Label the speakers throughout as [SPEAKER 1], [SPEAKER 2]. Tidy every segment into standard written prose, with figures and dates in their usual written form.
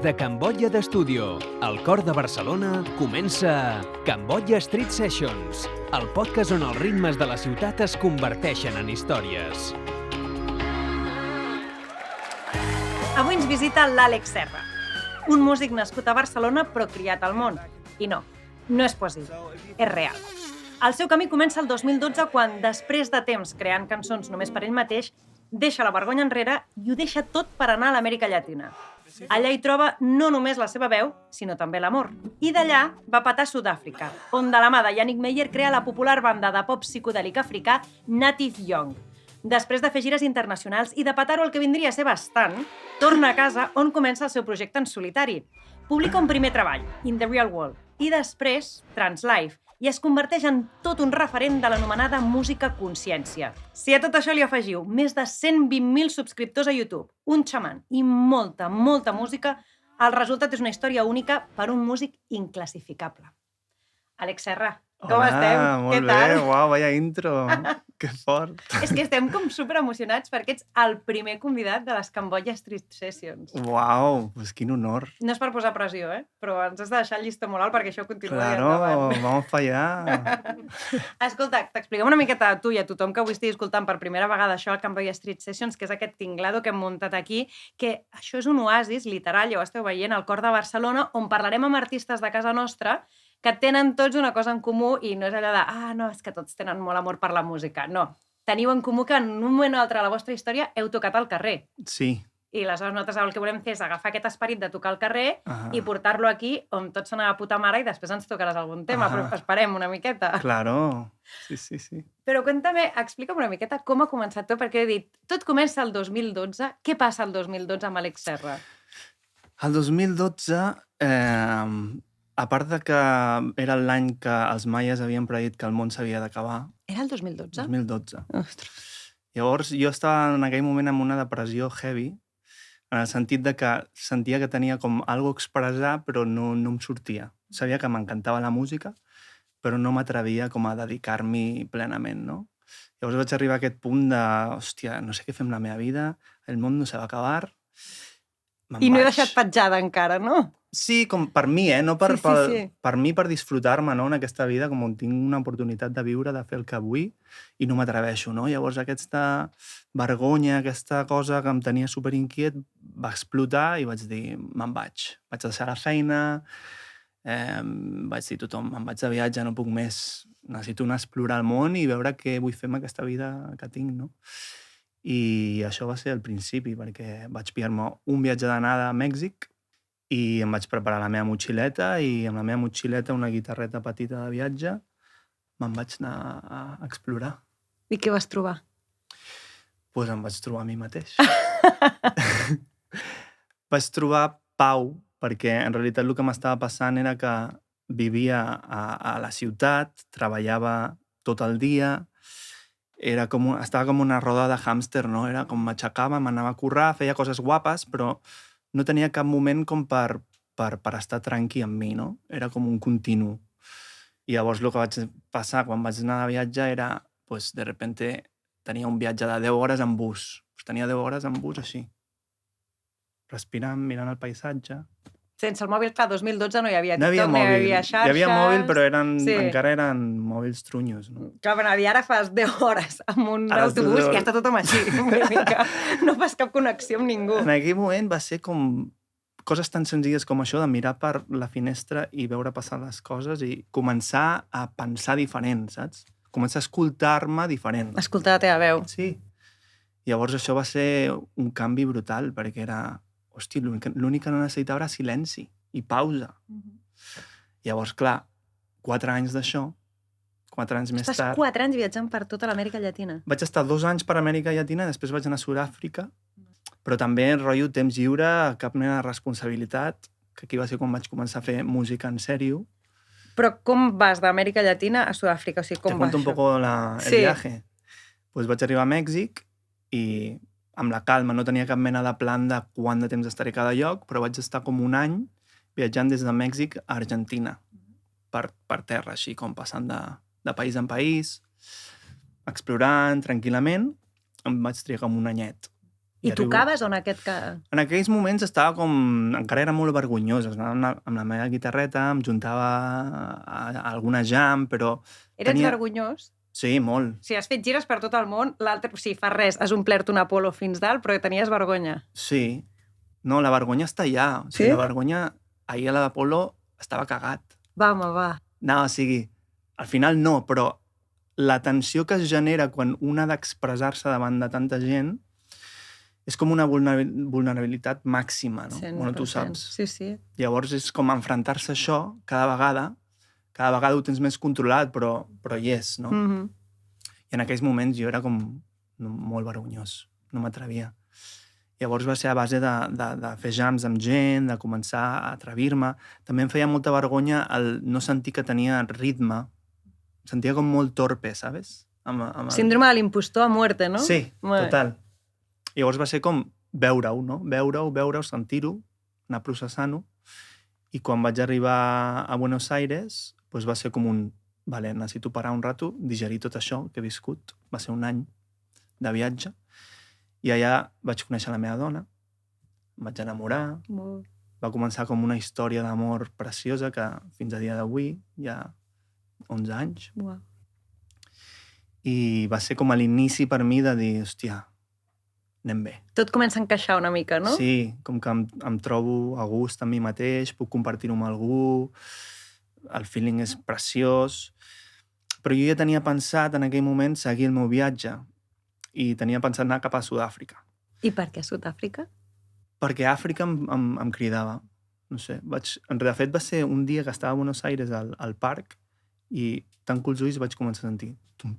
[SPEAKER 1] de Cambodja d'Estudio, al cor de Barcelona, comença Cambodja Street Sessions, el podcast on els ritmes de la ciutat es converteixen en històries.
[SPEAKER 2] Avui ens visita l'Àlex Serra, un músic nascut a Barcelona però criat al món. I no és poesia, és real. El seu camí comença el 2012 quan, després de temps creant cançons només per ell mateix, deixa la vergonya enrere i ho deixa tot per anar a l'Amèrica Llatina. Allà hi troba no només la seva veu, sinó també l'amor. I d'allà va patar a Sud-àfrica, on de la mà de Yannick Meyer crea la popular banda de pop psicodèlic africà Native Young. Després de fer gires internacionals i de patar-ho el que vindria a ser bastant, torna a casa on comença el seu projecte en solitari. Publica un primer treball, In the Real World, i després Translife, i es converteix en tot un referent de l'anomenada música consciència. Si a tot això li afegiu més de 120.000 subscriptors a YouTube, un xaman i molta música, el resultat és una història única per un músic inclassificable. Àlex Serra, com estem?
[SPEAKER 3] Molt
[SPEAKER 2] Què tal?
[SPEAKER 3] bé, uau, vaya intro, que fort.
[SPEAKER 2] És que estem com superemocionats perquè ets el primer convidat de les Cambodja Street Sessions.
[SPEAKER 3] Uau, pues quin honor.
[SPEAKER 2] No és per posar pressió, però ens has de deixar el llistó molt alt perquè això continua
[SPEAKER 3] Claro,
[SPEAKER 2] endavant.
[SPEAKER 3] vamos para allá.
[SPEAKER 2] Escolta, t'expliquem una miqueta a tu i a tothom que avui estigui escoltant per primera vegada això al Cambodja Street Sessions, que és aquest tinglado que hem muntat aquí, que això és un oasis, literal, ja ho esteu veient, al cor de Barcelona, on parlarem amb artistes de casa nostra que tenen tots una cosa en comú i no és allò de no, és que tots tenen molt amor per la música. No, teniu en comú que en un moment o altre de la vostra història heu tocat al carrer.
[SPEAKER 3] Sí.
[SPEAKER 2] I aleshores nosaltres el que volem fer és agafar aquest esperit de tocar al carrer i portar-lo aquí on tot sona a puta mare i després ens tocaràs algun tema, però esperem una miqueta.
[SPEAKER 3] Claro, sí.
[SPEAKER 2] Però cuéntame, explica'm una miqueta com ha començat tot, perquè he dit, tot comença el 2012. Què passa el 2012 amb Àlex Serra?
[SPEAKER 3] El 2012, a part de que era l'any que els maies havien predit que el món s'havia d'acabar.
[SPEAKER 2] Era el 2012?
[SPEAKER 3] 2012.
[SPEAKER 2] Ostres.
[SPEAKER 3] Llavors, jo estava en aquell moment amb una depressió heavy, en el sentit de que sentia que tenia com algo a expressar, però no em sortia. Sabia que m'encantava la música, però no m'atrevia com a dedicar-m'hi plenament, no? Llavors vaig arribar a aquest punt de, hòstia, no sé què fer amb la meva vida, el món no se va acabar.
[SPEAKER 2] I no he deixat petjada encara, no?
[SPEAKER 3] Sí, com per mi, no per,
[SPEAKER 2] Sí.
[SPEAKER 3] per mi, per disfrutar-me, no, en aquesta vida, com on tinc una oportunitat de viure, de fer el que vull, i no m'atreveixo, no? Llavors aquesta vergonya, aquesta cosa que em tenia superinquiet, va explotar i vaig dir, me'n vaig. Vaig deixar la feina, vaig dir a tothom, me'n vaig de viatge, no puc més. Necessito anar a explorar el món i veure què vull fer amb aquesta vida que tinc, no? I això va ser el principi, perquè vaig pillar-me un viatge d'anada a Mèxic i em vaig preparar la meva motxileta i amb la meva motxileta, una guitarreta petita de viatge, me'n vaig anar a explorar.
[SPEAKER 2] I què vas trobar?
[SPEAKER 3] Doncs em vaig trobar a mi mateix. Vaig trobar pau, perquè en realitat el que m'estava passant era que vivia a la ciutat, treballava tot el dia, estava com una roda de hàmster, no? Era com m'aixecava, m'anava a currar, feia coses guapes, però no tenia cap moment com per estar tranqui amb mi, no? Era com un continu. I llavors el que vaig passar quan vaig anar de viatge era, pues, de repente, tenia un viatge de 10 hores en bus. Tenia 10 hores en bus així, respirant, mirant el paisatge.
[SPEAKER 2] Sense el mòbil, clar, 2012 no hi havia
[SPEAKER 3] No hi havia
[SPEAKER 2] TikTok, no hi
[SPEAKER 3] mòbil.
[SPEAKER 2] havia xarxes...
[SPEAKER 3] Hi havia mòbil, però encara eren mòbils trunyos, no?
[SPEAKER 2] Clar, bueno, i ara fas 10 hores amb un
[SPEAKER 3] Ara
[SPEAKER 2] autobús
[SPEAKER 3] tot-
[SPEAKER 2] i ja està tothom així. Una mica. No fas cap connexió amb ningú.
[SPEAKER 3] En aquell moment va ser com coses tan senzilles com això, de mirar per la finestra i veure passar les coses i començar a pensar diferent, saps? Començar a escoltar-me diferent.
[SPEAKER 2] Escoltar la teva veu.
[SPEAKER 3] Sí. Llavors això va ser un canvi brutal, perquè era... Hosti, l'únic que no necessitava era silenci i pausa. Llavors, clar, 4 anys d'això, 4 anys més
[SPEAKER 2] Estàs
[SPEAKER 3] tard...
[SPEAKER 2] 4 anys viatjant per tota l'Amèrica Llatina.
[SPEAKER 3] Vaig estar 2 anys per Amèrica Llatina, després vaig anar a Sud-àfrica, però també, rotllo, temps lliure, cap mena de responsabilitat, que aquí va ser quan vaig començar a fer música en sèrio.
[SPEAKER 2] Però com vas d'Amèrica Llatina a Sud-àfrica? O sigui, com
[SPEAKER 3] Te
[SPEAKER 2] va
[SPEAKER 3] cuento un
[SPEAKER 2] això?
[SPEAKER 3] poco el viaje. Pues vaig arribar a Mèxic i amb la calma, no tenia cap mena de plan de quant de temps estaré a cada lloc, però vaig estar com un any viatjant des de Mèxic a Argentina, per terra, així com passant de país en país, explorant tranquil·lament. Em vaig trigar com un anyet.
[SPEAKER 2] I tocaves o en aquest
[SPEAKER 3] En aquells moments estava com... Encara era molt vergonyós. Anava amb la meva guitarreta, em juntava a alguna jam, però...
[SPEAKER 2] Eres vergonyós?
[SPEAKER 3] Sí, molt.
[SPEAKER 2] Si has fet gires per tot el món, l'altre... Sí, fa res, has omplert un Apolo fins dalt, però tenies vergonya.
[SPEAKER 3] Sí. No, la vergonya està allà. O sigui, la vergonya... Ahir a l'Apolo estava cagat.
[SPEAKER 2] Va, home, va.
[SPEAKER 3] No, o sigui, al final no, però la tensió que es genera quan un ha d'expressar-se davant de tanta gent és com una vulnerabilitat màxima, no?
[SPEAKER 2] 100%.
[SPEAKER 3] Bueno, tu saps.
[SPEAKER 2] Sí, sí.
[SPEAKER 3] Llavors és com enfrontar-se a això cada vegada ho tens més controlat, però hi és, no? I en aquells moments jo era com molt vergonyós, no m'atrevia. Llavors va ser a base de fer jams amb gent, de començar a atrevir-me. També em feia molta vergonya el no sentir que tenia ritme. Em sentia com molt torpe, ¿sabes?
[SPEAKER 2] Síndrome de l'impostor a muerte, no?
[SPEAKER 3] Sí, total. Llavors va ser com veure-ho, no? Veure-ho, sentir-ho, anar processant-ho. I quan vaig arribar a Buenos Aires, doncs va ser com vale, necessito parar un rato, digerir tot això que he viscut. Va ser un any de viatge. I allà vaig conèixer la meva dona, em vaig enamorar, va començar com una història d'amor preciosa que fins a dia d'avui hi ha 11 anys.
[SPEAKER 2] Uau.
[SPEAKER 3] I va ser com a l'inici per mi de dir, hòstia, anem bé.
[SPEAKER 2] Tot comença a encaixar una mica, no?
[SPEAKER 3] Sí, com que em trobo a gust amb mi mateix, puc compartir-ho amb algú, el feeling és preciós, però jo ja tenia pensat en aquell moment seguir el meu viatge i tenia pensat anar cap a Sud-àfrica.
[SPEAKER 2] I per què Sud-àfrica?
[SPEAKER 3] Perquè Àfrica em cridava. No sé, de fet va ser un dia que estava a Buenos Aires al parc i tanco els ulls i vaig començar a sentir com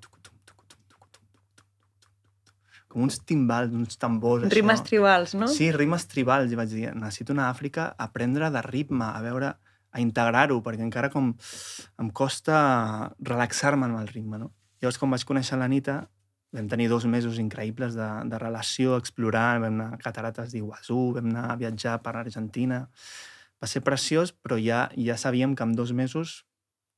[SPEAKER 3] uns timbals, uns tambors.
[SPEAKER 2] Ritmes tribals, no?
[SPEAKER 3] Sí, ritmes tribals. I vaig dir, necessito anar a Àfrica a aprendre de ritme, a integrar-ho, perquè encara com em costa relaxar-me amb el ritme, no? Llavors, quan vaig conèixer l'Anita, vam tenir 2 mesos increïbles de relació, explorar, vam anar a Catarates d'Iguazú, vam anar a viatjar per Argentina. Va ser preciós, però ja sabíem que en 2 mesos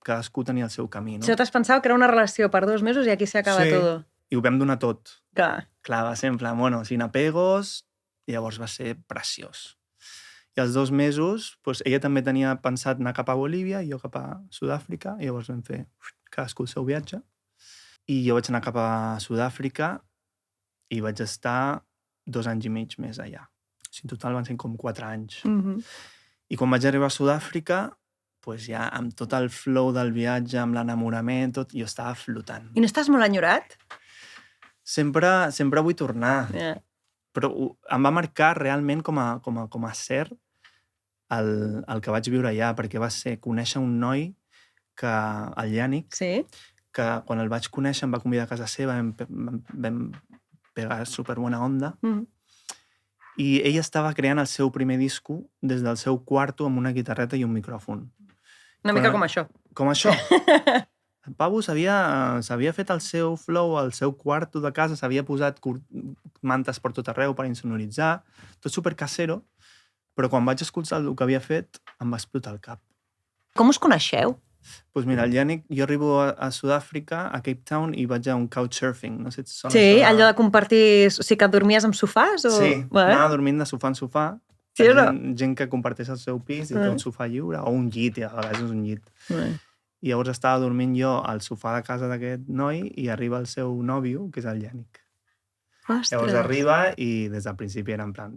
[SPEAKER 3] cadascú tenia el seu camí, no?
[SPEAKER 2] Si nosaltres pensàveu que era una relació per 2 mesos i aquí s'acaba tot.
[SPEAKER 3] I ho vam donar tot.
[SPEAKER 2] Clar,
[SPEAKER 3] va ser en plan, bueno, sin apegos, i llavors va ser preciós. I als 2 mesos, doncs, ella també tenia pensat anar cap a Bolívia i jo cap a Sud-àfrica, i llavors vam fer cadascú el seu viatge. I jo vaig anar cap a Sud-àfrica i vaig estar 2 anys i mig més allà. O sigui, en total van ser com 4 anys. I quan vaig arribar a Sud-àfrica, doncs ja amb tot el flow del viatge, amb l'enamorament, tot, jo estava flotant.
[SPEAKER 2] I no estàs molt enyorat?
[SPEAKER 3] Sempre vull tornar.
[SPEAKER 2] Yeah.
[SPEAKER 3] Però em va marcar realment com a cert el que vaig viure allà, perquè va ser conèixer un noi, el Yannick,
[SPEAKER 2] sí?
[SPEAKER 3] Que quan el vaig conèixer em va convidar a casa seva, vam pegar superbona onda, i ell estava creant el seu primer disco des del seu quarto amb una guitarreta i un micròfon.
[SPEAKER 2] Una mica com això.
[SPEAKER 3] Com això. El pavo s'havia fet el seu flow al seu quarto de casa, s'havia posat mantes per tot arreu per insonoritzar, tot supercasero, però quan vaig escoltar el que havia fet em va explotar el cap.
[SPEAKER 2] Com us coneixeu?
[SPEAKER 3] Doncs mira, el Yannick, jo arribo a Sud-àfrica, a Cape Town, i vaig a un couchsurfing. No sé si sona.
[SPEAKER 2] Sí, allò de compartir... O sigui, que dormies amb sofàs? O...
[SPEAKER 3] Sí, anava dormint de sofà en sofà.
[SPEAKER 2] Sí o no?
[SPEAKER 3] Gent que comparteix el seu pis i té un sofà lliure, o un llit, a vegades és un llit. I llavors estava dormint jo al sofà de casa d'aquest noi i arriba el seu nòvio, que és el Yannick.
[SPEAKER 2] Ostres.
[SPEAKER 3] Llavors arriba i des del principi era en plan,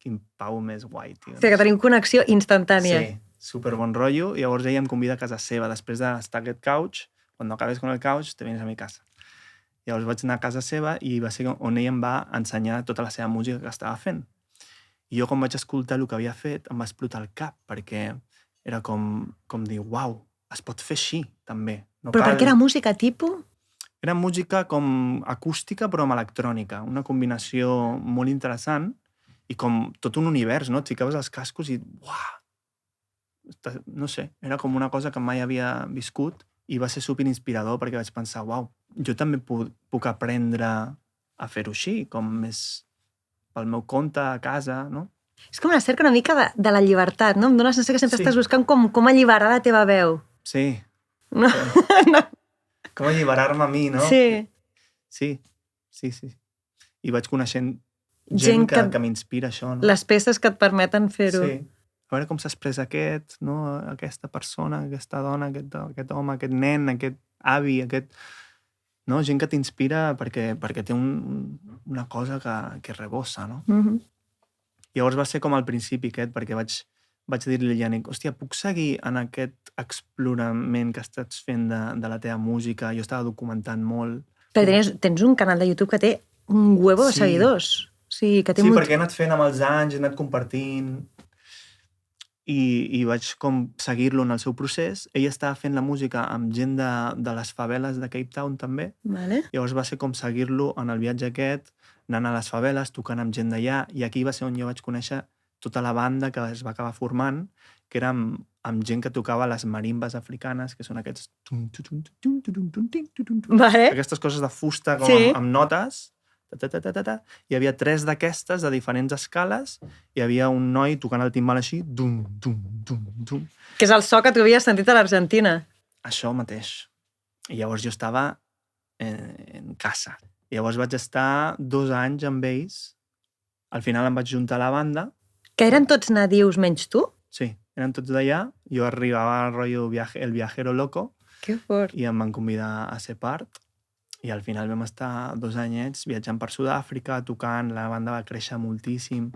[SPEAKER 3] quin pau més guai, tio.
[SPEAKER 2] O sigui, que tenim connexió instantània.
[SPEAKER 3] Sí. Super bon rotllo, i llavors ella em convida a casa seva. Després d'estar a aquest couch, quan no acabes con el couch, te vienes a mi casa. Llavors vaig anar a casa seva i va ser on ella em va ensenyar tota la seva música que estava fent. I jo, quan vaig escoltar el que havia fet, em va explotar el cap, perquè era com dir, uau, es pot fer així, també.
[SPEAKER 2] Però per què era música tipus?
[SPEAKER 3] Era música com acústica, però amb electrònica. Una combinació molt interessant i com tot un univers, no? Et ficaves els cascos i, uau, no sé, era com una cosa que mai havia viscut i va ser superinspirador perquè vaig pensar, uau, jo també puc aprendre a fer-ho així, com més pel meu compte, a casa, no?
[SPEAKER 2] És com una cerca una mica de la llibertat, no? Em dóna la sensació que sempre estàs buscant com alliberar la teva veu.
[SPEAKER 3] Sí.
[SPEAKER 2] No? No.
[SPEAKER 3] Com alliberar-me a mi, no?
[SPEAKER 2] Sí.
[SPEAKER 3] Sí. I vaig coneixent gent que m'inspira això, no?
[SPEAKER 2] Les peces que et permeten fer-ho.
[SPEAKER 3] Sí. A veure com s'expressa aquest, no? Aquesta persona, aquesta dona, aquest home, aquest nen, aquest avi, no? Gent que t'inspira perquè té una cosa que rebossa, no? Llavors va ser com al principi aquest, perquè vaig dir-li a Yannick, hòstia, puc seguir en aquest explorament que estàs fent de la teva música? Jo estava documentant molt.
[SPEAKER 2] Però tens un canal de YouTube que té un huevo de seguidors. Sí, que té
[SPEAKER 3] perquè he anat fent amb els anys, he anat compartint i vaig com seguir-lo en el seu procés. Ell estava fent la música amb gent de les faveles de Cape Town també.
[SPEAKER 2] Vale.
[SPEAKER 3] Llavors va ser com seguir-lo en el viatge aquest, anant a les faveles, tocant amb gent d'allà, i aquí va ser on jo vaig conèixer tota la banda que es va acabar formant, que era amb gent que tocava les marimbes africanes, que són aquests...
[SPEAKER 2] Vale.
[SPEAKER 3] Aquestes coses de fusta com amb notes. Hi havia 3 d'aquestes de diferents escales, hi havia un noi tocant el timbal així,
[SPEAKER 2] que és el so que tu havies sentit a l'Argentina.
[SPEAKER 3] Això mateix. I llavors jo estava en casa. I llavors vaig estar 2 anys amb ells. Al final em vaig juntar a la banda.
[SPEAKER 2] Que eren tots nadius menys tu?
[SPEAKER 3] Sí, eren tots d'allà. Jo arribava al rotllo el viajero loco.
[SPEAKER 2] Que fort.
[SPEAKER 3] I em van convidar a ser part. I al final vam estar 2 anyets viatjant per Sud-àfrica, tocant, la banda va créixer moltíssim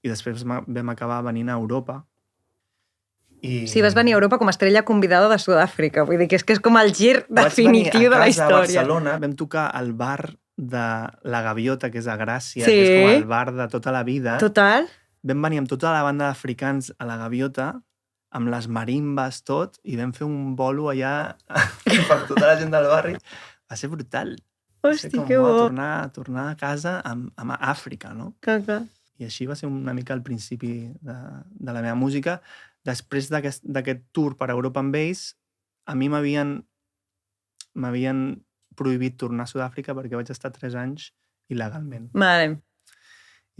[SPEAKER 3] i després vam acabar venint a Europa.
[SPEAKER 2] Sí, vas venir a Europa com a estrella convidada de Sud-àfrica, vull dir que és com el gir definitiu de la història.
[SPEAKER 3] A Barcelona vam tocar al bar de la Gaviota, que és a Gràcia, que és com el bar de tota la vida.
[SPEAKER 2] Total.
[SPEAKER 3] Vam venir amb tota la banda d'africans a la Gaviota, amb les marimbes, tot, i vam fer un bolo allà per tota la gent del barri. Va ser brutal.
[SPEAKER 2] Hosti, que bo.
[SPEAKER 3] Tornar a casa amb Àfrica, no?
[SPEAKER 2] Clar.
[SPEAKER 3] I així va ser una mica el principi de la meva música. Després d'aquest tour per Europa amb ells, a mi m'havien prohibit tornar a Sud-àfrica perquè vaig estar 3 anys il·legalment.
[SPEAKER 2] Vale.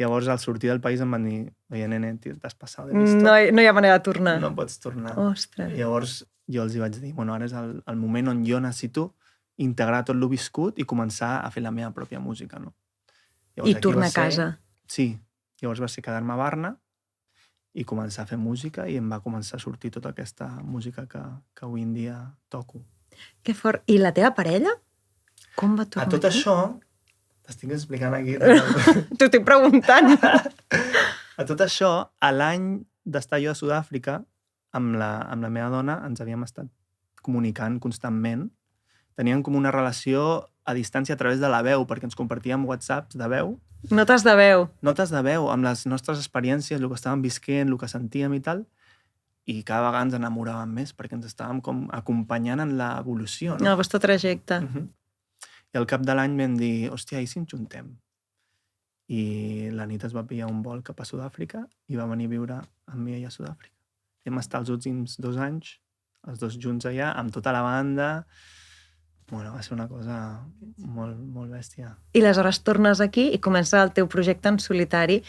[SPEAKER 3] Llavors, al sortir del país em van dir, oye, nene, t'has passat de listo.
[SPEAKER 2] No hi ha manera de tornar.
[SPEAKER 3] No pots tornar.
[SPEAKER 2] Ostres.
[SPEAKER 3] Llavors, jo els hi vaig dir, bueno, ara és el moment on jo necessito integrar tot lo viscut i començar a fer la meva pròpia música, no?
[SPEAKER 2] Llavors, i tornar a casa.
[SPEAKER 3] Sí. Llavors va ser quedar-me a Barna i començar a fer música i em va començar a sortir tota aquesta música que avui en dia toco.
[SPEAKER 2] Que fort. I la teva parella? Com va tornar?
[SPEAKER 3] A tot això, t'estic explicant aquí.
[SPEAKER 2] T'ho estic preguntant.
[SPEAKER 3] A tot això, a l'any d'estar jo a Sud-àfrica, amb la meva dona ens havíem estat comunicant constantment. Teníem com una relació a distància a través de la veu, perquè ens compartíem WhatsApps de veu.
[SPEAKER 2] Notes de veu.
[SPEAKER 3] Notes de veu, amb les nostres experiències, el que estàvem visquent, el que sentíem i tal, i cada vegada ens enamoràvem més, perquè ens estàvem com acompanyant en l'evolució. No?
[SPEAKER 2] El vostre trajecte.
[SPEAKER 3] I al cap de l'any vam dir, hòstia, i si ens juntem? I la nit es va pillar un vol cap a Sud-àfrica i va venir a viure amb mi a Sud-àfrica. I vam estar els últims 2 anys, els 2 junts allà, amb tota la banda. Bueno, va ser una cosa molt, molt bèstia.
[SPEAKER 2] I aleshores tornes aquí i comença el teu projecte en solitari,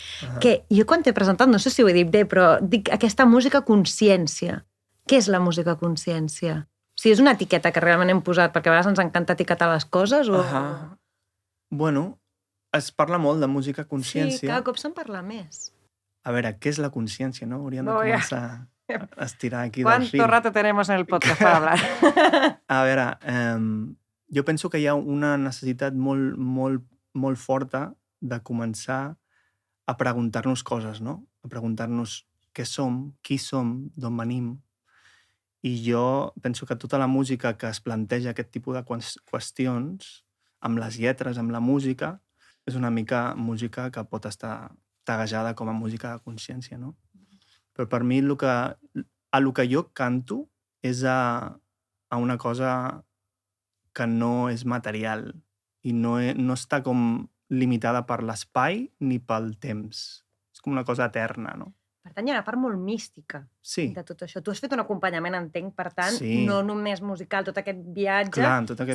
[SPEAKER 2] que jo quan t'he presentat, no sé si ho he dit bé, però dic aquesta música consciència. Què és la música consciència? O sigui, és una etiqueta que realment hem posat, perquè a vegades ens encanta etiquetar les coses, o...
[SPEAKER 3] Bueno, es parla molt de música consciència.
[SPEAKER 2] Sí, cada cop se'n parla més.
[SPEAKER 3] A veure, què és la consciència, no? Hauríem de començar a estirar aquí del fil.
[SPEAKER 2] ¿Cuánto rato tenemos en el podcast para hablar?
[SPEAKER 3] A veure, jo penso que hi ha una necessitat molt, molt, molt forta de començar a preguntar-nos coses, no? A preguntar-nos què som, qui som, d'on venim. I jo penso que tota la música que es planteja aquest tipus de qüestions, amb les lletres, amb la música, és una mica música que pot estar taguejada com a música de consciència, no? Però per mi el que jo canto és a una cosa que no és material i no està com limitada per l'espai ni pel temps. És com una cosa eterna, no?
[SPEAKER 2] Per tant, hi ha una part molt mística de tot això. Tu has fet un acompanyament, entenc, per tant, no només musical, tot aquest viatge,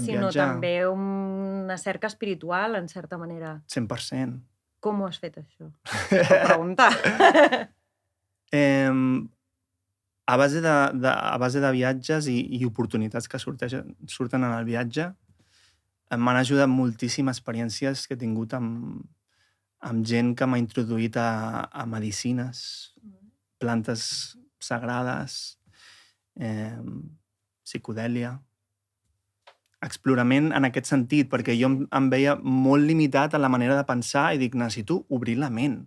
[SPEAKER 2] sinó també una cerca espiritual, en certa manera.
[SPEAKER 3] 100%.
[SPEAKER 2] Com ho has fet, això? Puc preguntar.
[SPEAKER 3] A base de viatges i oportunitats que surten en el viatge, m'han ajudat moltíssimes experiències que he tingut amb gent que m'ha introduït a medicines, plantes sagrades, psicodèlia, explorament en aquest sentit, perquè jo em veia molt limitat a la manera de pensar i dic, necessito obrir la ment.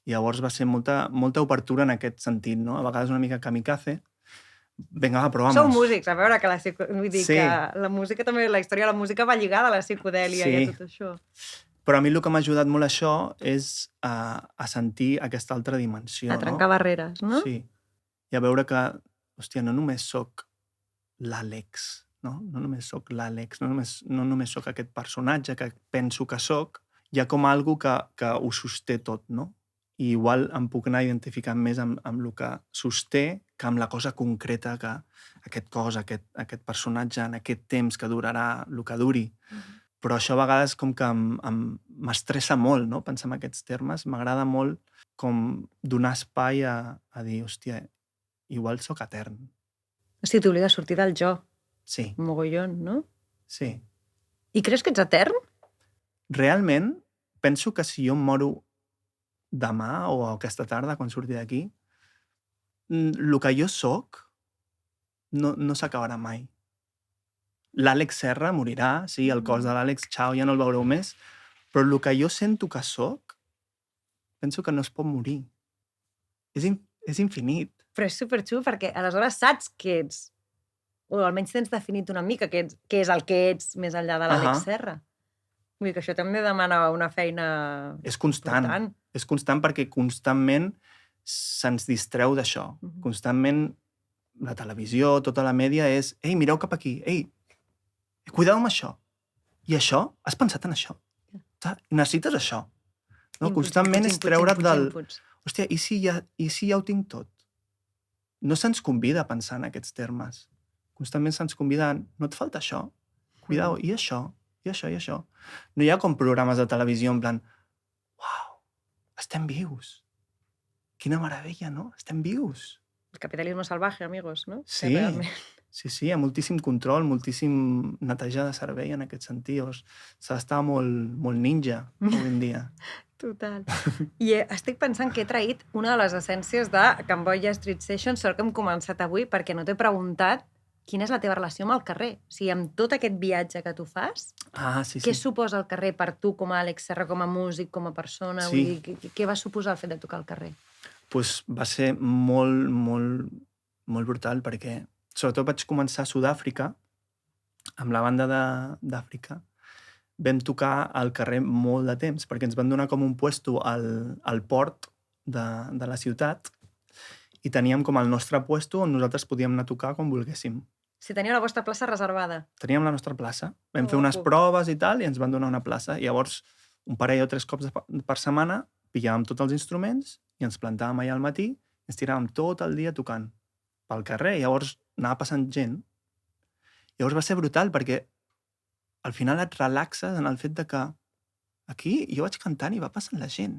[SPEAKER 3] I llavors va ser molta obertura en aquest sentit, no? A vegades una mica kamikaze. Vinga, va, però vamos.
[SPEAKER 2] Sou músics, a veure, que vull dir
[SPEAKER 3] Sí.
[SPEAKER 2] que la música també, la història de la música va lligada a la psicodèlia i a tot això.
[SPEAKER 3] Però a mi el que m'ha ajudat molt això és a sentir aquesta altra dimensió,
[SPEAKER 2] A trencar barreres, no?
[SPEAKER 3] Sí. I a veure que, hòstia, no només soc l'Àlex, no? No només soc l'Àlex, no només soc aquest personatge que penso que soc, hi ha com algo que ho sosté tot, no? I igual em puc anar identificant més amb el que sosté que amb la cosa concreta que aquest cos, aquest personatge en aquest temps que durarà el que duri. Però això a vegades com que m'estressa molt, no? Pensar en aquests termes. M'agrada molt com donar espai a dir, hòstia, igual sóc etern.
[SPEAKER 2] O sigui, t'obliga a sortir del jo,
[SPEAKER 3] Sí,
[SPEAKER 2] mogollon, no?
[SPEAKER 3] sí.
[SPEAKER 2] I creus que ets etern?
[SPEAKER 3] Realment, penso que si jo em moro demà o aquesta tarda, quan surti d'aquí, el que jo soc no s'acabarà mai. L'Àlex Serra morirà, sí, el cos de l'Àlex, xau, ja no el veureu més, però el que jo sento que soc, penso que no es pot morir. És infinit.
[SPEAKER 2] Però és superxu perquè aleshores saps que ets, o almenys tens definit una mica què és el que ets més enllà de l'Àlex Serra. Vull dir que això també demana una feina
[SPEAKER 3] És constant.
[SPEAKER 2] important.
[SPEAKER 3] És constant perquè constantment se'ns distreu d'això. Constantment la televisió, tota la mèdia és ei, mireu cap aquí, ei, cuideu amb això. I això? Has pensat en això? Necessites això. No?
[SPEAKER 2] Inputs,
[SPEAKER 3] Constantment és
[SPEAKER 2] inputs,
[SPEAKER 3] treure't
[SPEAKER 2] inputs,
[SPEAKER 3] del...
[SPEAKER 2] inputs.
[SPEAKER 3] Hòstia, i si ja ho tinc tot? No se'ns convida a pensar en aquests termes. Constantment se'ns convida a... No et falta això? Cuidao, i això? I això, i això? No hi ha com programes de televisió en plan uau, estem vius. Quina meravella, no? Estem vius.
[SPEAKER 2] El capitalisme salvaje, amigos, no?
[SPEAKER 3] Sí,
[SPEAKER 2] Que realment...
[SPEAKER 3] sí, hi ha moltíssim control, moltíssim netejar de servei en aquest sentit. S'ha d'estar molt ninja avui en dia.
[SPEAKER 2] Total. I estic pensant que he traït una de les essències de Cambodia Street Sessions, sort que hem començat avui, perquè no t'he preguntat quina és la teva relació amb el carrer. O sigui, amb tot aquest viatge que tu fas,
[SPEAKER 3] Sí.
[SPEAKER 2] què suposa el carrer per tu com a Àlex Serra, com a músic, com a persona?
[SPEAKER 3] Sí.
[SPEAKER 2] Vull dir, què va suposar el fet de tocar al carrer?
[SPEAKER 3] Pues va ser molt brutal perquè sobretot vaig començar a Sud-àfrica, amb la banda d'Àfrica. Vam tocar al carrer molt de temps perquè ens van donar com un puesto al port de la ciutat i teníem com el nostre puesto on nosaltres podíem anar a tocar quan volguéssim.
[SPEAKER 2] Si teniu la vostra plaça reservada.
[SPEAKER 3] Teníem la nostra plaça. Vam fer unes proves i tal i ens van donar una plaça. I llavors, un parell o 3 cops per setmana, pillàvem tots els instruments i ens plantàvem allà al matí i ens tiràvem tot el dia tocant pel carrer. Llavors anava passant gent. Llavors va ser brutal perquè al final et relaxes en el fet de que aquí jo vaig cantant i va passant la gent.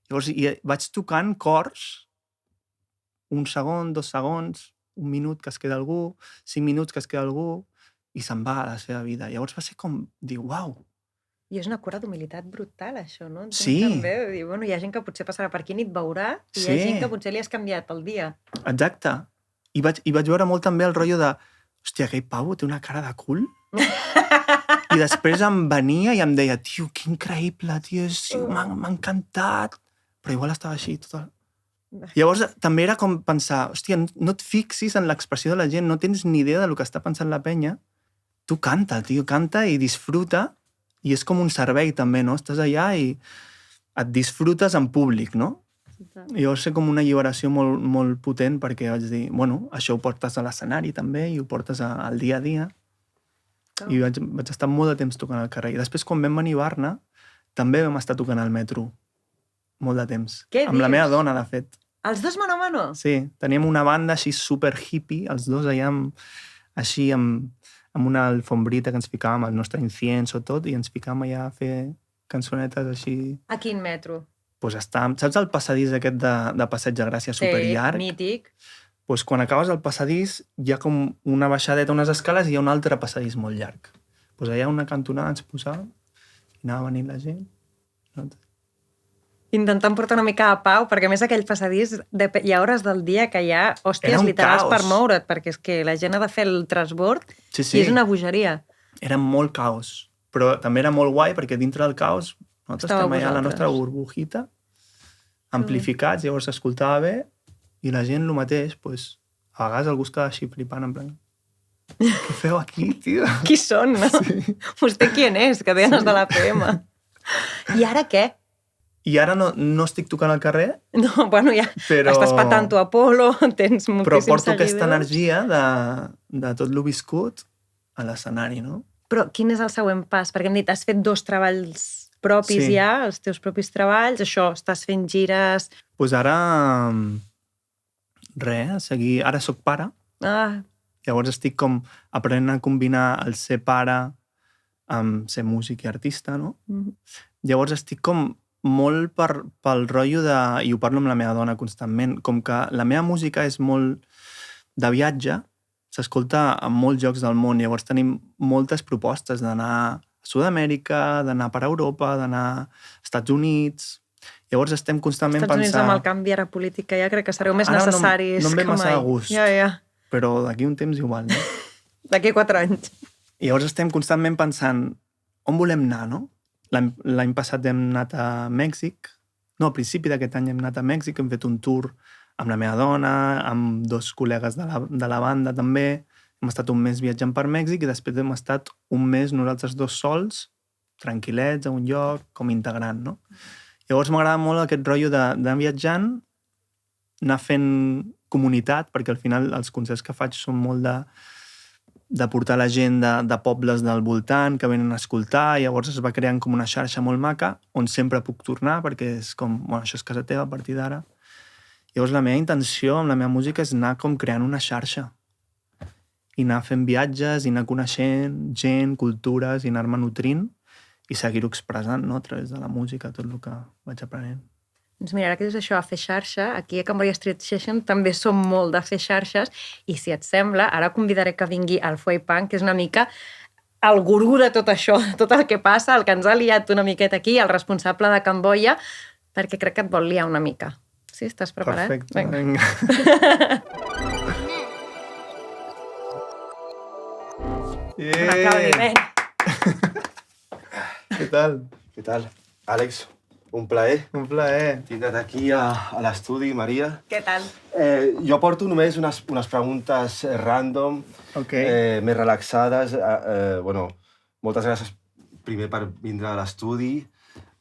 [SPEAKER 3] Llavors vaig tocant cors, 1 segon, 2 segons, 1 minut que es queda algú, 5 minuts que es queda algú, i se'n va a la seva vida. Llavors va ser com dir, uau.
[SPEAKER 2] I és una cura d'humilitat brutal, això, no? Entenc
[SPEAKER 3] Sí.
[SPEAKER 2] també, dir, bueno, hi ha gent que potser passarà per aquí i et veurà, i hi ha gent que potser li has canviat el dia.
[SPEAKER 3] Exacte. I vaig veure molt també el rotllo de hòstia, aquell pavo té una cara de cul. I després em venia i em deia, tio, que increïble, tio, m'ha encantat. Però igual estava així tot el... Llavors també era com pensar, hòstia, no et fixis en l'expressió de la gent, no tens ni idea del que està pensant la penya. Tu canta, tio, canta i disfruta, i és com un servei també, no? Estàs allà i et disfrutes en públic, no? I llavors ser com una alliberació molt potent perquè vaig dir, bueno, això ho portes a l'escenari també i ho portes al dia a dia. I vaig estar molt de temps tocant al carrer. I després, quan vam venir a Barna, també vam estar tocant al metro. Molt de temps.
[SPEAKER 2] Què
[SPEAKER 3] amb la
[SPEAKER 2] dius?
[SPEAKER 3] meva dona, de fet.
[SPEAKER 2] Els dos mano a mano?
[SPEAKER 3] Sí, teníem una banda així super hippie, els dos allà així amb una alfombrita que ens ficàvem el nostre incienso tot i ens ficàvem allà a fer cançonetes així.
[SPEAKER 2] A quin metro?
[SPEAKER 3] Pues estàvem, saps el passadís aquest de Passeig de Gràcia superllarg?
[SPEAKER 2] Sí, mític.
[SPEAKER 3] Pues quan acabes el passadís hi ha com una baixadeta, unes escales i hi ha un altre passadís molt llarg. Pues allà una cantonada ens posàvem i anava venint la gent
[SPEAKER 2] Intentant portar una mica de pau, perquè a més aquell passadís hi ha hores del dia que hi ha hòsties
[SPEAKER 3] Era un
[SPEAKER 2] literals
[SPEAKER 3] caos.
[SPEAKER 2] per moure't, perquè és que la gent ha de fer el transbord
[SPEAKER 3] Sí,
[SPEAKER 2] i és una bogeria.
[SPEAKER 3] Era molt caos, però també era molt guai perquè dintre del caos nosaltres
[SPEAKER 2] Estàveu
[SPEAKER 3] estem allà a la
[SPEAKER 2] vosaltres.
[SPEAKER 3] nostra burbujita, amplificats, llavors s'escoltava bé i la gent el mateix, doncs, a vegades algú es quedava així flipant, en plan, què feu aquí, tio?
[SPEAKER 2] Qui són, no? Sí. Vostè qui és, que deien els de l'APM. I ara què?
[SPEAKER 3] I ara no estic tocant al carrer,
[SPEAKER 2] No, bueno, ja
[SPEAKER 3] però...
[SPEAKER 2] estàs patant tu a Apolo, tens moltíssims
[SPEAKER 3] Però porto
[SPEAKER 2] seguidors.
[SPEAKER 3] aquesta energia de tot lo viscut a l'escenari, no?
[SPEAKER 2] Però quin és el següent pas? Perquè hem dit, has fet 2 treballs propis
[SPEAKER 3] Sí.
[SPEAKER 2] ja, els teus propis treballs, això, estàs fent gires...
[SPEAKER 3] Doncs pues ara, res, seguir... Ara sóc pare,
[SPEAKER 2] Ah,
[SPEAKER 3] llavors estic com aprenent a combinar el ser pare amb ser músic i artista, no?
[SPEAKER 2] mhm.
[SPEAKER 3] Llavors estic com molt pel rotllo de... I ho parlo amb la meva dona constantment, com que la meva música és molt de viatge, s'escolta en molts llocs del món, llavors tenim moltes propostes d'anar a Sud-amèrica, d'anar per Europa, d'anar als Estats Units... Llavors estem constantment
[SPEAKER 2] Estats Units
[SPEAKER 3] pensant...
[SPEAKER 2] amb el canvi ara política ja crec que sereu més
[SPEAKER 3] Ara
[SPEAKER 2] necessaris
[SPEAKER 3] no em ve
[SPEAKER 2] que
[SPEAKER 3] massa
[SPEAKER 2] mai.
[SPEAKER 3] de gust.
[SPEAKER 2] Ja.
[SPEAKER 3] Però d'aquí un temps igual, no?
[SPEAKER 2] D'aquí 4 anys.
[SPEAKER 3] I llavors estem constantment pensant on volem anar, no? L'any passat hem anat a Mèxic. No, al principi d'aquest any hem anat a Mèxic, hem fet un tour amb la meva dona, amb 2 col·legues de la banda també. Hem estat un mes viatjant per Mèxic i després hem estat un mes nosaltres 2 sols, tranquil·lets, a un lloc, com integrant, no? Llavors m'agrada molt aquest rotllo d'anar viatjant, anar fent comunitat, perquè al final els concerts que faig són molt de portar la gent de pobles del voltant que venen a escoltar, i llavors es va creant com una xarxa molt maca on sempre puc tornar, perquè és com, bueno, això és casa teva a partir d'ara. Llavors la meva intenció amb la meva música és anar com creant una xarxa i anar fent viatges, i anar coneixent gent, cultures, i anar-me nutrint i seguir-ho expressant, no?, a través de la música, tot el que vaig aprenent.
[SPEAKER 2] Doncs mira, ara que dius això, a fer xarxa, aquí a Cambodia Street Session també som molt de fer xarxes, i si et sembla, ara convidaré que vingui el Fuey Punk, que és una mica el gurú de tot això, tot el que passa, el que ens ha liat una miqueta aquí, el responsable de Camboya, perquè crec que et vol liar una mica. Sí, estàs preparat?
[SPEAKER 3] Perfecte,
[SPEAKER 2] Vinga.
[SPEAKER 3] vinga.
[SPEAKER 2] Un aplaudiment.
[SPEAKER 3] Què tal?
[SPEAKER 4] ¿Qué tal? Àlex, un plaer
[SPEAKER 3] Un plaer.
[SPEAKER 4] tindre't aquí a l'estudi, Maria.
[SPEAKER 2] Què tal?
[SPEAKER 4] Jo porto només unes preguntes random,
[SPEAKER 3] Ok.
[SPEAKER 4] més relaxades. Bueno, moltes gràcies primer per vindre a l'estudi,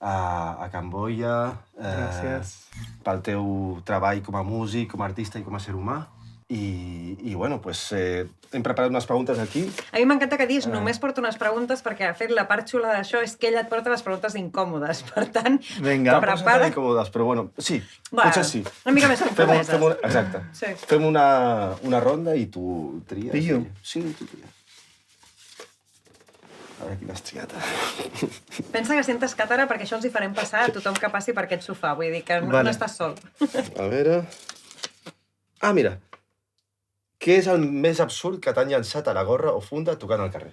[SPEAKER 4] a Camboya.
[SPEAKER 3] Gràcies.
[SPEAKER 4] Pel teu treball com a músic, com a artista i com a ser humà. I bueno, pues, hem preparat unes preguntes aquí.
[SPEAKER 2] A mi m'encanta que diguis només porto unes preguntes, perquè de fet la part xula d'això és que ella et porta les preguntes incòmodes. Per tant,
[SPEAKER 3] Vinga.
[SPEAKER 4] Tampoc són tan
[SPEAKER 2] prepara...
[SPEAKER 4] incòmodes, però bueno, sí,
[SPEAKER 2] Bueno,
[SPEAKER 4] potser sí.
[SPEAKER 2] una mica més compromeses.
[SPEAKER 4] Exacte.
[SPEAKER 2] Sí.
[SPEAKER 4] Fem una ronda i tu tries.
[SPEAKER 3] Trio?
[SPEAKER 4] Sí, tu tries. A veure quina has triat.
[SPEAKER 2] Pensa que sentes càtera perquè això els hi farem passar a tothom que passi per aquest sofà. Vull dir que no,
[SPEAKER 3] Vale.
[SPEAKER 2] no estàs sol.
[SPEAKER 4] A veure... Ah, mira. Què és el més absurd que t'han llançat a la gorra o funda tocant al carrer?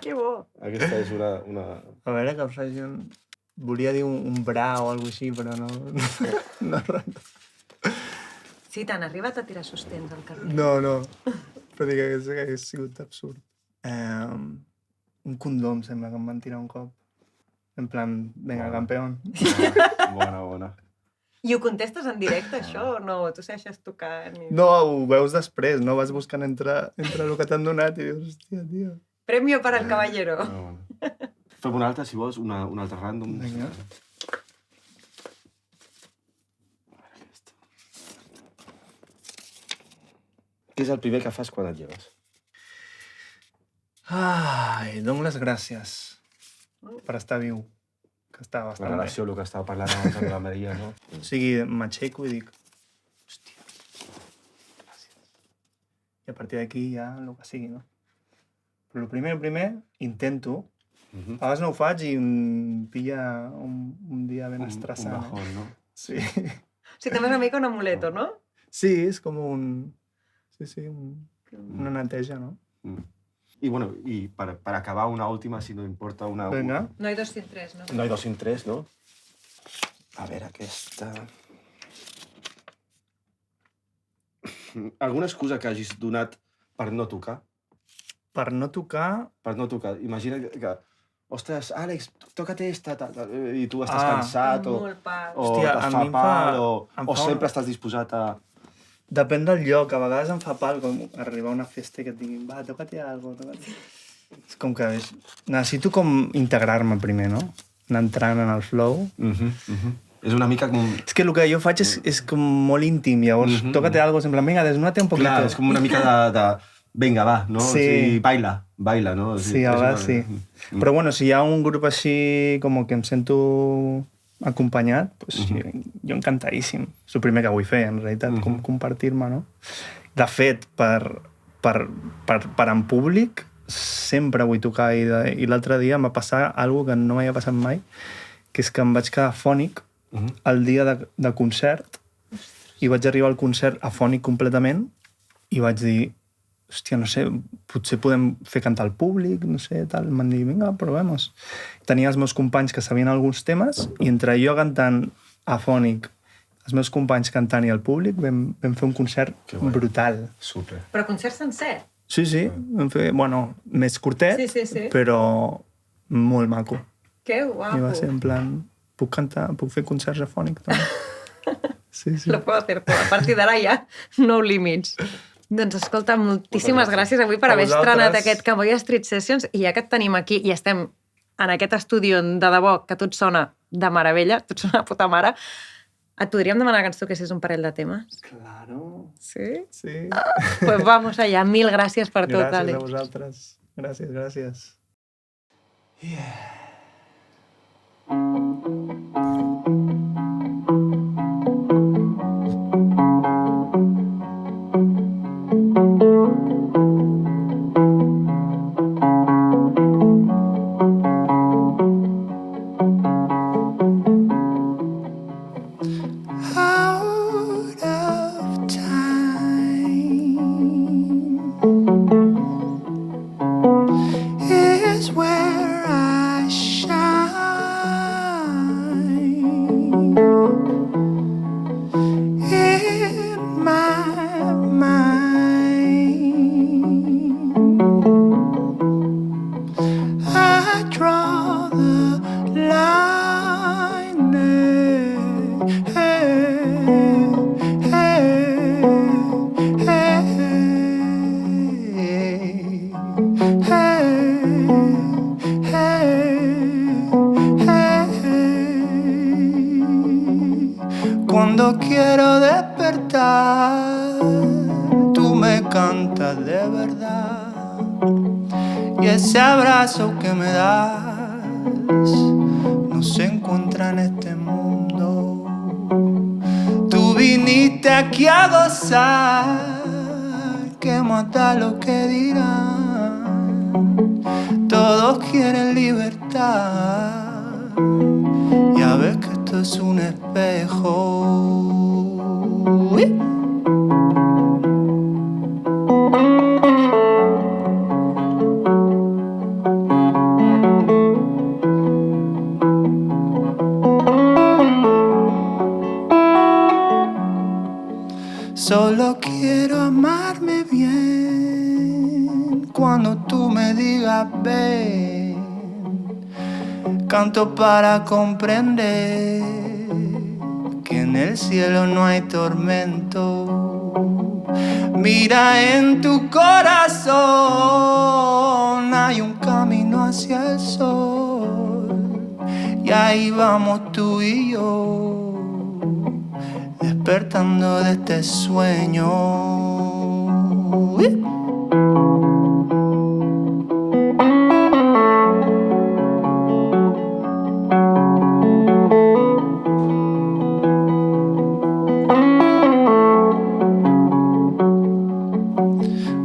[SPEAKER 2] Que bo.
[SPEAKER 4] Aquesta és una...
[SPEAKER 3] A veure, que em faci un... Volia dir un bra o alguna així, però no...
[SPEAKER 2] Sí, t'han arribat a tirar sostens al carrer.
[SPEAKER 3] No. Però dic que hagués sigut absurd. Un condó, em sembla, que em van tirar un cop. En plan, venga, campeón.
[SPEAKER 4] Bona.
[SPEAKER 2] I ho contestes en directe, això, o no? Tu segueixes tocant... I...
[SPEAKER 3] No, ho veus després, no? Vas buscant entre el que t'han donat i dius, hòstia, tio.
[SPEAKER 2] Premio para el caballero.
[SPEAKER 4] Fem una altra, si vols, una altra random.
[SPEAKER 3] Vinga.
[SPEAKER 4] Què és el primer que fas quan et lleves?
[SPEAKER 3] Ai, dono les gràcies per estar viu, que està
[SPEAKER 4] La
[SPEAKER 3] bastant bé.
[SPEAKER 4] relació, el que estava parlant abans amb la Maria, no?
[SPEAKER 3] O sigui, m'aixeco i dic, hòstia, gràcies. I a partir d'aquí ja el que sigui, no? Però el primer, intento. A vegades no ho faig i em pilla un dia ben estressant.
[SPEAKER 4] Un bajón, no?
[SPEAKER 3] Sí.
[SPEAKER 2] O sigui, també és una mica un amuleto, no?
[SPEAKER 3] Sí, és com un... Sí, una neteja, no?
[SPEAKER 4] I per acabar una última, si no importa, una...
[SPEAKER 3] Vinga.
[SPEAKER 2] No hay dos sin tres, no?
[SPEAKER 4] No hay dos sin tres, no? A veure, aquesta... Alguna excusa que hagis donat per no tocar?
[SPEAKER 3] Per no tocar...
[SPEAKER 4] Per no tocar. Imagina que... Ostres, Àlex, toca't esta, i tu estàs cansat,
[SPEAKER 2] Molt pal.
[SPEAKER 4] o
[SPEAKER 3] Hòstia,
[SPEAKER 4] et
[SPEAKER 3] a
[SPEAKER 4] fa
[SPEAKER 3] mi em fa-
[SPEAKER 4] pal,
[SPEAKER 3] em
[SPEAKER 4] o
[SPEAKER 3] fa
[SPEAKER 4] sempre
[SPEAKER 3] una-
[SPEAKER 4] estàs disposat a...
[SPEAKER 3] Depèn del lloc, a vegades em fa pal com arribar a una festa i que et diguin va, toca-t'hi alguna cosa, És com que necessito com integrar-me primer, no? Anar entrant en el flow.
[SPEAKER 4] És una mica com...
[SPEAKER 3] És que el que jo faig és com molt íntim, llavors toca-te algo, sembla, vinga, desnúdate un poquito.
[SPEAKER 4] Clar, és com una mica de vinga, va, no?
[SPEAKER 3] Sí.
[SPEAKER 4] O sigui, baila, no? O sigui,
[SPEAKER 3] Sí, a
[SPEAKER 4] és
[SPEAKER 3] vegades sí. Però bueno, si hi ha un grup així com que em sento acompanyat, pues, jo encantadíssim. És el primer que vull fer, en realitat, com compartir-me, no? De fet, per en públic, sempre vull tocar i l'altre dia em va passar alguna que no m'havia passat mai, que és que em vaig quedar afònic el dia de concert i vaig arribar al concert afònic completament i vaig dir, hòstia, no sé, potser podem fer cantar al públic, no sé, tal. Em van dir, vinga, provemos. Tenia els meus companys que sabien alguns temes i entre jo cantant afònic, els meus companys cantant i el públic, vam fer un concert brutal.
[SPEAKER 4] Super.
[SPEAKER 2] Però concert sencer?
[SPEAKER 3] Sí, sí, vam fer, bueno, més curtet,
[SPEAKER 2] Sí.
[SPEAKER 3] però molt maco.
[SPEAKER 2] Que guapo.
[SPEAKER 3] I va ser en plan, puc fer concerts afònics també. Sí.
[SPEAKER 2] Lo puedo hacer todo. A partir d'ara ja no límits. Doncs escolta, moltíssimes gràcies avui per
[SPEAKER 3] A
[SPEAKER 2] haver estrenat
[SPEAKER 3] vosaltres.
[SPEAKER 2] aquest Camboya Street Sessions i ja que et tenim aquí i estem en aquest estudi on de debò que tot sona de meravella, tot sona de puta mare, et podríem demanar que ens toquessis un parell de temes?
[SPEAKER 3] Claro.
[SPEAKER 2] Sí?
[SPEAKER 3] Sí.
[SPEAKER 2] Pues vamos allá. Mil gràcies per tot,
[SPEAKER 3] Gràcies
[SPEAKER 2] Àlex.
[SPEAKER 3] a vosaltres. Gràcies. Out of time is where I shine. In my mind, I draw the line there. Cuando quiero despertar, tú me cantas de verdad. Y ese abrazo que me das no se encuentra en este mundo. Tú viniste aquí a gozar, que mata lo que dirán. Todos quieren libertad, ya ves que esto es un espejo. ¡Uy! Solo quiero amarme bien cuando tú me digas ven. Canto para comprender que en el cielo no hay tormento. Mira en tu corazón, hay un camino hacia el sol. Y ahí vamos tú y yo, despertando de este sueño.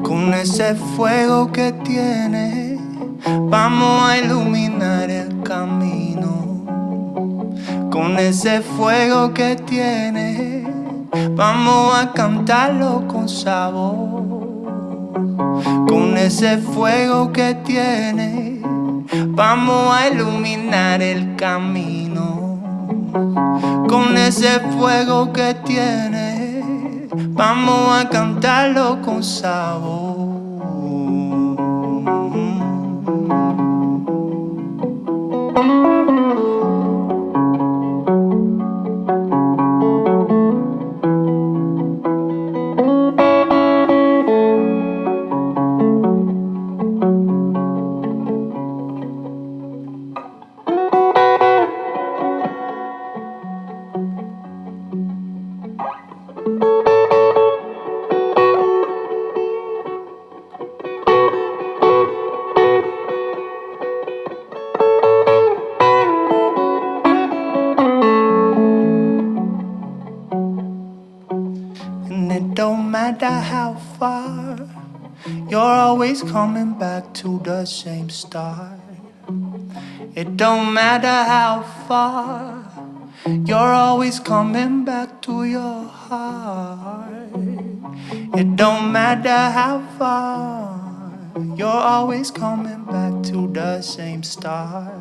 [SPEAKER 3] Con ese fuego que tiene, vamos a iluminar el camino. Con ese fuego que tiene, vamos a cantarlo con sabor. Con con ese fuego que tiene, vamos a iluminar el camino. Con ese fuego que tiene, vamos a cantarlo con sabor. How far you're always coming back to the same start. It don't matter how far you're always coming back to your heart. It don't matter how far you're always coming back to the same start.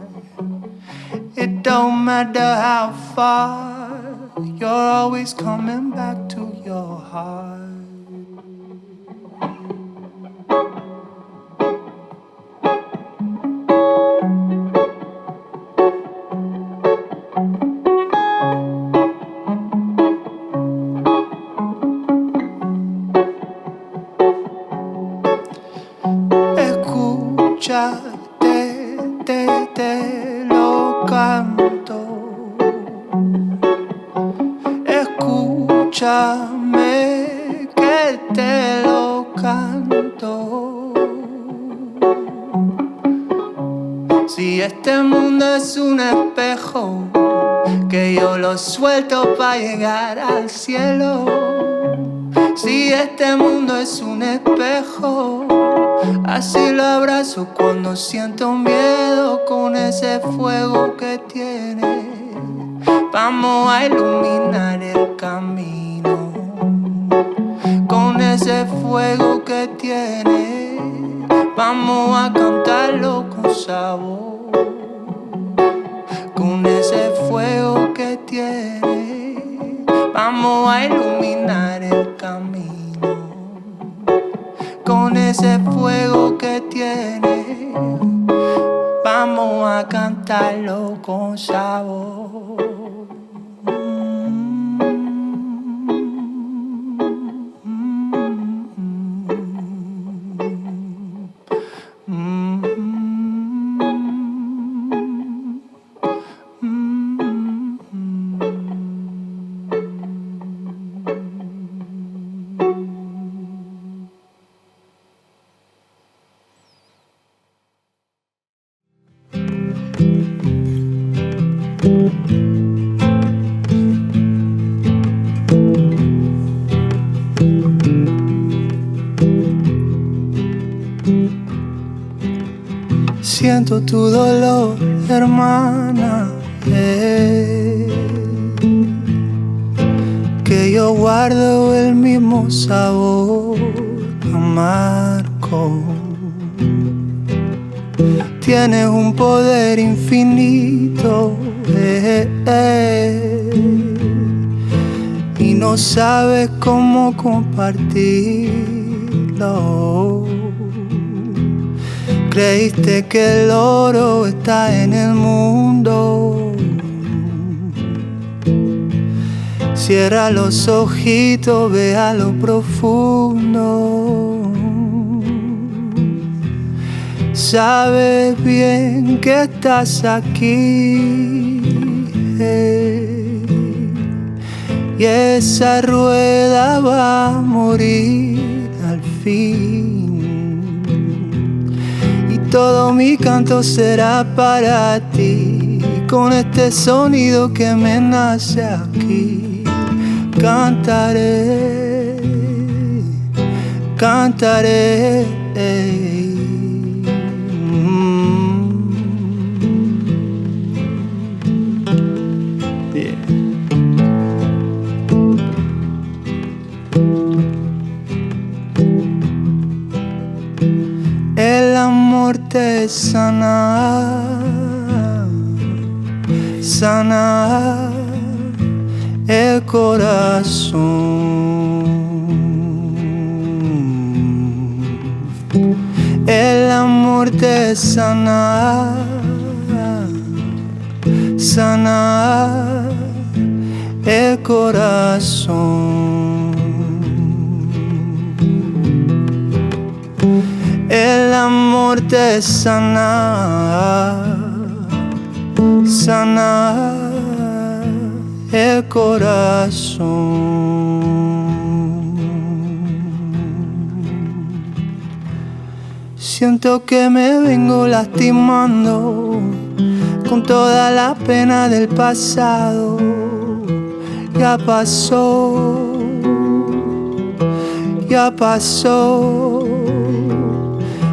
[SPEAKER 3] It don't matter how far you're always coming back to your heart. Te lo canto. Escúchame que te lo canto. Si este mundo es un espejo, que yo lo suelto para llegar al cielo. Si este mundo es un espejo, así lo abrazo cuando siento miedo. Con ese fuego que tiene, vamos a iluminar el camino. Con ese fuego que tiene, vamos a cantarlo con sabor. Con ese fuego que tiene, vamos a iluminar el camino. Con ese fuego que tiene, vamos a cantarlo con sabor. Siento tu dolor, hermana, que yo guardo el mismo sabor amargo. Tienes un poder infinito, y no sabes cómo compartirlo. Creíste que el oro está en el mundo. Cierra los ojitos, ve a lo profundo. Sabes bien que estás aquí, y esa rueda va a morir al fin. Todo mi canto será para ti, con este sonido que me nace aquí. Cantaré, cantaré. de sanar, sanar el corazón. El amor de sanar, sanar el corazón. El amor de sanar, sanar el corazón. Siento que me vengo lastimando con toda la pena del pasado. Ya pasó, ya pasó.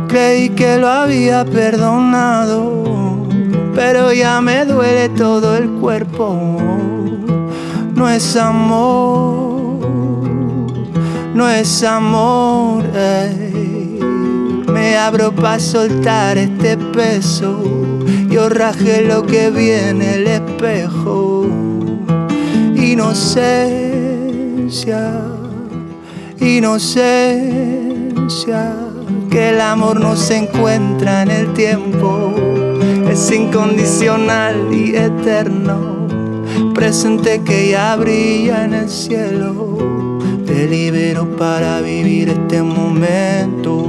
[SPEAKER 3] Creí que lo había perdonado, pero ya me duele todo el cuerpo. No es amor, no es amor. Me abro para soltar este peso. Yo rajé lo que vi en el espejo. Inocencia, inocencia. Que el amor no se encuentra en el tiempo. Es incondicional y eterno. Presente que ya brilla en el cielo. Te libero para vivir este momento.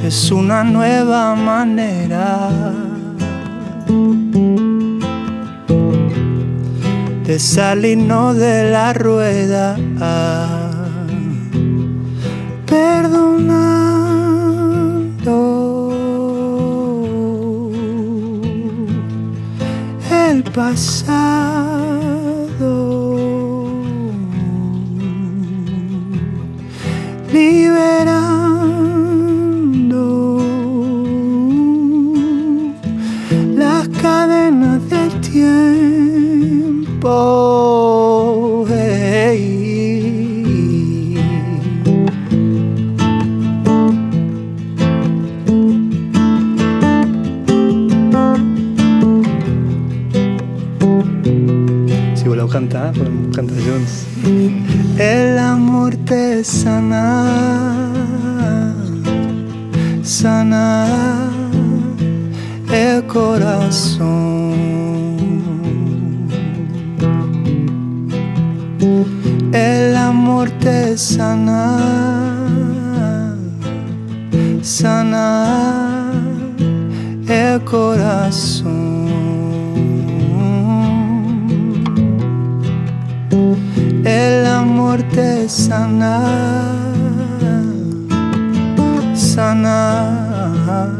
[SPEAKER 3] Es una nueva manera de salirnos de la rueda, perdonando el pasado, liberando las cadenas del tiempo. Hey. Si voleu cantar, podem cantar junts. El amor te sana, sana el corazón. El amor te sana, sana el corazón. El amor te sana, sana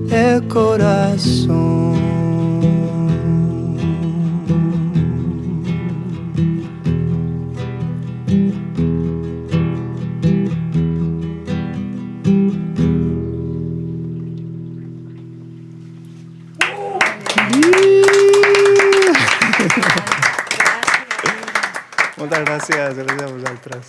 [SPEAKER 3] el corazón. Moltes gràcies a vosaltres.